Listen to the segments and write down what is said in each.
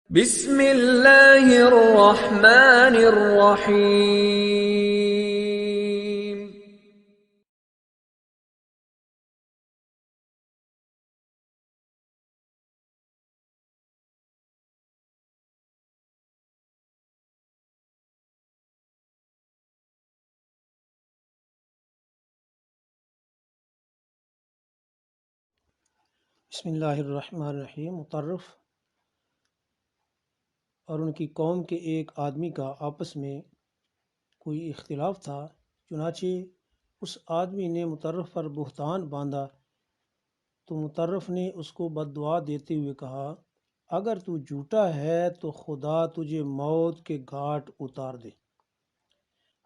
بسم اللہ الرحمن الرحیم۔ بسم اللہ الرحمن الرحیم۔ مطرف اور ان کی قوم کے ایک آدمی کا آپس میں کوئی اختلاف تھا، چنانچہ اس آدمی نے مطرف پر بہتان باندھا تو مطرف نے اس کو بد دعا دیتے ہوئے کہا، اگر تو جھوٹا ہے تو خدا تجھے موت کے گھاٹ اتار دے۔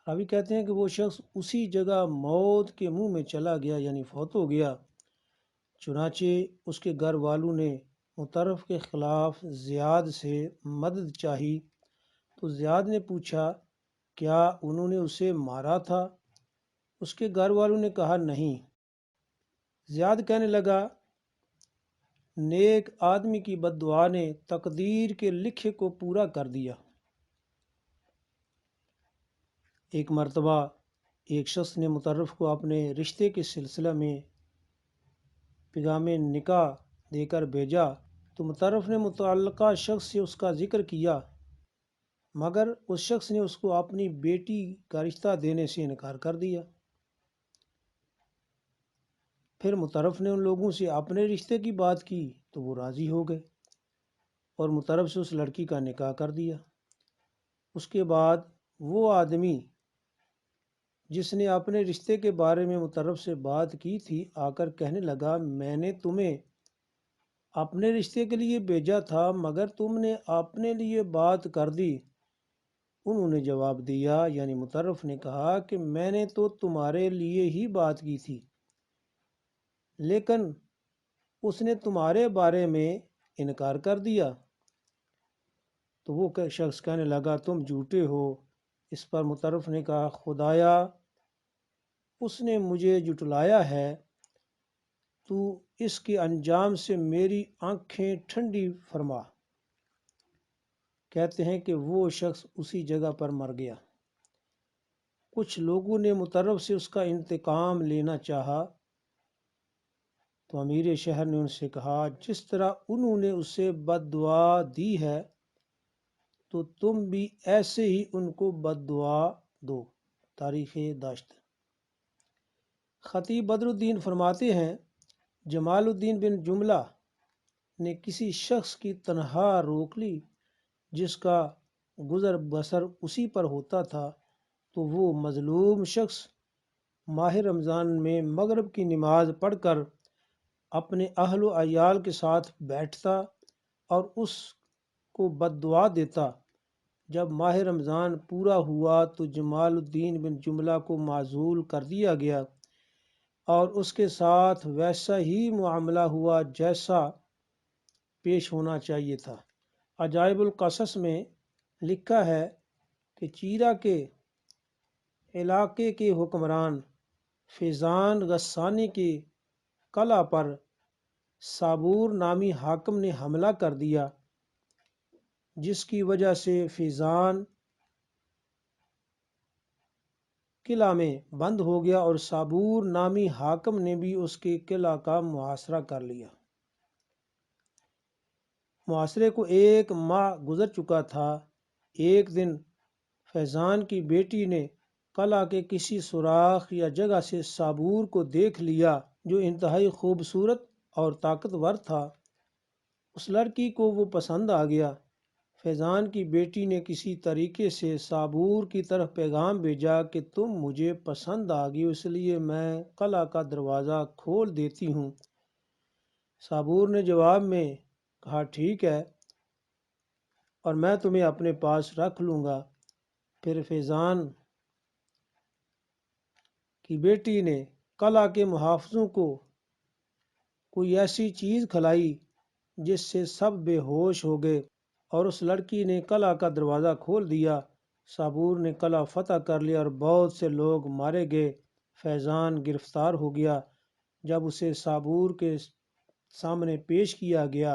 راوی کہتے ہیں کہ وہ شخص اسی جگہ موت کے منہ میں چلا گیا، یعنی فوت ہو گیا۔ چنانچہ اس کے گھر والوں نے مطرف کے خلاف زیاد سے مدد چاہی تو زیاد نے پوچھا، کیا انہوں نے اسے مارا تھا؟ اس کے گھر والوں نے کہا، نہیں۔ زیاد کہنے لگا، نیک آدمی کی بد دعا نے تقدیر کے لکھے کو پورا کر دیا۔ ایک مرتبہ ایک شخص نے مطرف کو اپنے رشتے کے سلسلہ میں پیغام نکاح دے کر بھیجا تو مطرف نے متعلقہ شخص سے اس کا ذکر کیا، مگر اس شخص نے اس کو اپنی بیٹی کا رشتہ دینے سے انکار کر دیا۔ پھر مطرف نے ان لوگوں سے اپنے رشتے کی بات کی تو وہ راضی ہو گئے اور مطرف سے اس لڑکی کا نکاح کر دیا۔ اس کے بعد وہ آدمی جس نے اپنے رشتے کے بارے میں مطرف سے بات کی تھی آ کر کہنے لگا، میں نے تمہیں اپنے رشتے کے لیے بھیجا تھا مگر تم نے اپنے لیے بات کر دی۔ انہوں نے جواب دیا، یعنی مطرف نے کہا کہ میں نے تو تمہارے لیے ہی بات کی تھی، لیکن اس نے تمہارے بارے میں انکار کر دیا۔ تو وہ شخص کہنے لگا، تم جھوٹے ہو۔ اس پر مطرف نے کہا، خدایا اس نے مجھے جھٹلایا ہے، تو اس کے انجام سے میری آنکھیں ٹھنڈی فرما۔ کہتے ہیں کہ وہ شخص اسی جگہ پر مر گیا۔ کچھ لوگوں نے مطرف سے اس کا انتقام لینا چاہا تو امیر شہر نے ان سے کہا، جس طرح انہوں نے اسے بد دعا دی ہے تو تم بھی ایسے ہی ان کو بد دعا دو۔ تاریخ داشت۔ خطیب بدر الدین فرماتے ہیں، جمال الدین بن جملہ نے کسی شخص کی تنہا روک لی جس کا گزر بسر اسی پر ہوتا تھا، تو وہ مظلوم شخص ماہ رمضان میں مغرب کی نماز پڑھ کر اپنے اہل و عیال کے ساتھ بیٹھتا اور اس کو بد دعا دیتا۔ جب ماہ رمضان پورا ہوا تو جمال الدین بن جملہ کو معزول کر دیا گیا اور اس کے ساتھ ویسا ہی معاملہ ہوا جیسا پیش ہونا چاہیے تھا۔ عجائب القصص میں لکھا ہے کہ چیرا کے علاقے کے حکمران فیضان غسانی کے قلعہ پر صابور نامی حاکم نے حملہ کر دیا، جس کی وجہ سے فیضان قلعہ میں بند ہو گیا اور صابور نامی حاکم نے بھی اس کے قلعہ کا محاصرہ کر لیا۔ محاصرے کو 1 ماہ گزر چکا تھا۔ ایک دن فیضان کی بیٹی نے قلعہ کے کسی سوراخ یا جگہ سے صابور کو دیکھ لیا جو انتہائی خوبصورت اور طاقتور تھا۔ اس لڑکی کو وہ پسند آ گیا۔ فیضان کی بیٹی نے کسی طریقے سے صابور کی طرف پیغام بھیجا کہ تم مجھے پسند آ گئی، اس لیے میں قلعہ کا دروازہ کھول دیتی ہوں۔ صابور نے جواب میں کہا، ٹھیک ہے، اور میں تمہیں اپنے پاس رکھ لوں گا۔ پھر فیضان کی بیٹی نے قلعہ کے محافظوں کو کوئی ایسی چیز کھلائی جس سے سب بے ہوش ہو گئے اور اس لڑکی نے قلعہ کا دروازہ کھول دیا۔ صابور نے قلعہ فتح کر لیا اور بہت سے لوگ مارے گئے۔ فیضان گرفتار ہو گیا۔ جب اسے صابور کے سامنے پیش کیا گیا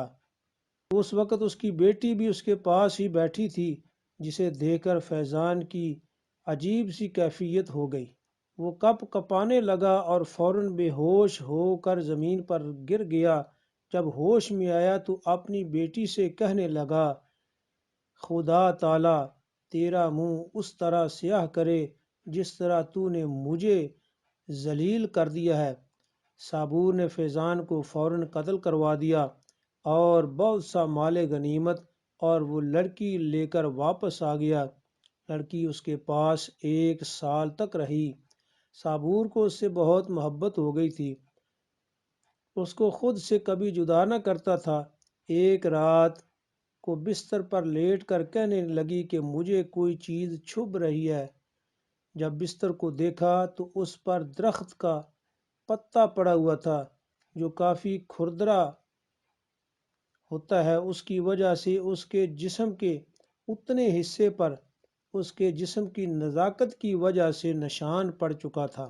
اس وقت اس کی بیٹی بھی اس کے پاس ہی بیٹھی تھی، جسے دیکھ کر فیضان کی عجیب سی کیفیت ہو گئی۔ وہ کپ کپانے لگا اور فوراً بے ہوش ہو کر زمین پر گر گیا۔ جب ہوش میں آیا تو اپنی بیٹی سے کہنے لگا، خدا تعالیٰ تیرا منہ اس طرح سیاہ کرے جس طرح تو نے مجھے ذلیل کر دیا ہے۔ صابور نے فیضان کو فوراً قتل کروا دیا اور بہت سا مال غنیمت اور وہ لڑکی لے کر واپس آ گیا۔ لڑکی اس کے پاس 1 سال تک رہی۔ صابور کو اس سے بہت محبت ہو گئی تھی، اس کو خود سے کبھی جدا نہ کرتا تھا۔ ایک رات کو بستر پر لیٹ کر کہنے لگی کہ مجھے کوئی چیز چھبھ رہی ہے۔ جب بستر کو دیکھا تو اس پر درخت کا پتا پڑا ہوا تھا جو کافی کھردرا ہوتا ہے۔ اس کی وجہ سے اس کے جسم کے اتنے حصے پر اس کے جسم کی نزاکت کی وجہ سے نشان پڑ چکا تھا۔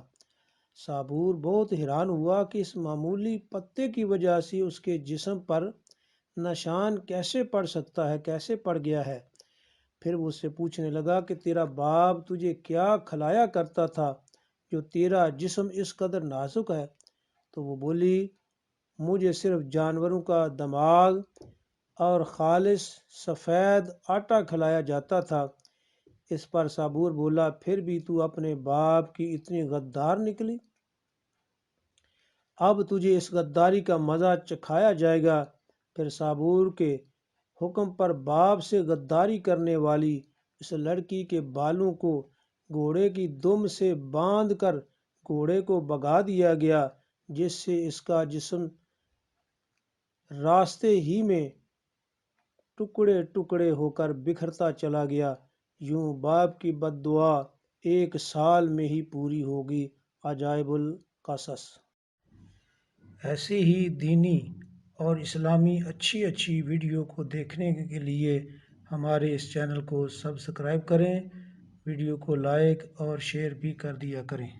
صابور بہت حیران ہوا کہ اس معمولی پتے کی وجہ سے اس کے جسم پر نشان کیسے پڑ سکتا ہے، کیسے پڑ گیا ہے۔ پھر وہ اس سے پوچھنے لگا کہ تیرا باپ تجھے کیا کھلایا کرتا تھا جو تیرا جسم اس قدر نازک ہے؟ تو وہ بولی، مجھے صرف جانوروں کا دماغ اور خالص سفید آٹا کھلایا جاتا تھا۔ اس پر صابور بولا، پھر بھی تو اپنے باپ کی اتنی غدار نکلی، اب تجھے اس غداری کا مزہ چکھایا جائے گا۔ پھر صابور کے حکم پر باپ سے غداری کرنے والی اس لڑکی کے بالوں کو گھوڑے کی دم سے باندھ کر گھوڑے کو بھگا دیا گیا، جس سے اس کا جسم راستے ہی میں ٹکڑے ٹکڑے ہو کر بکھرتا چلا گیا۔ یوں باپ کی بد دعا 1 سال میں ہی پوری ہوگی۔ عجائب القصص۔ ایسے ہی دینی اور اسلامی اچھی ویڈیو کو دیکھنے کے لیے ہمارے اس چینل کو سبسکرائب کریں، ویڈیو کو لائک اور شیئر بھی کر دیا کریں۔